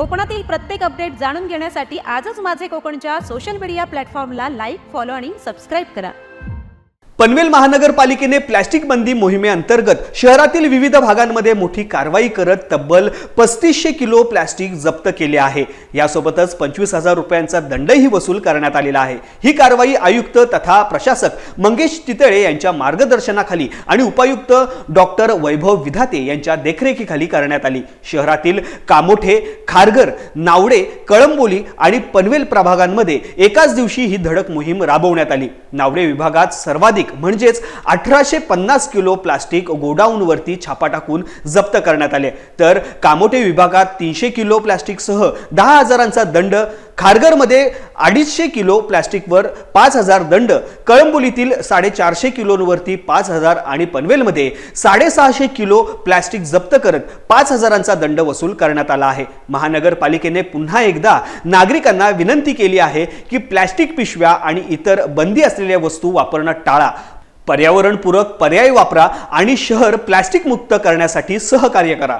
कोकणातील प्रत्येक अपडेट जाणून घेण्यासाठी आजच माझे कोकणच्या सोशल मीडिया प्लॅटफॉर्मला लाईक, फॉलो आणि सबस्क्राईब करा। पनवेल महानगरपालिकेने प्लास्टिक बंदी मोहिमेअंतर्गत शहरातील विविध भागांमध्ये मोठी कारवाई करत तब्बल 3500 किलो प्लास्टिक जप्त केले आहे। यासोबतच 25,000 रुपयांचा दंडही वसूल करण्यात आलेला आहे। ही कारवाई आयुक्त तथा प्रशासक मंगेश तितळे यांच्या मार्गदर्शनाखाली आणि उपायुक्त डॉक्टर वैभव विधाते यांच्या देखरेखीखाली करण्यात आली। शहरातील कामोठे, खारघर, नावडे, कळंबोली आणि पनवेल प्रभागांमध्ये एकाच दिवशी ही धडक मोहीम राबवण्यात आली। नावडे विभागात सर्वाधिक म्हणजेच 1850 किलो प्लास्टिक गोडाऊनवरती छापा टाकून जप्त करण्यात आले, तर कामोठे विभागात 300 किलो प्लास्टिकसह 10,000चा दंड, खारघरमध्ये 250 किलो प्लास्टिकवर 5,000 दंड, कळंबोलीतील 450 किलोवरती 5,000 आणि पनवेलमध्ये 650 किलो प्लास्टिक जप्त करत 5,000चा दंड वसूल करण्यात आला आहे। महानगरपालिकेने पुन्हा एकदा नागरिकांना विनंती केली आहे की प्लास्टिक पिशव्या आणि इतर बंदी असलेल्या वस्तू वापरणं टाळा, पर्यावरणपूरक पर्याय वापरा आणि शहर प्लास्टिक मुक्त करण्यासाठी सहकार्य करा।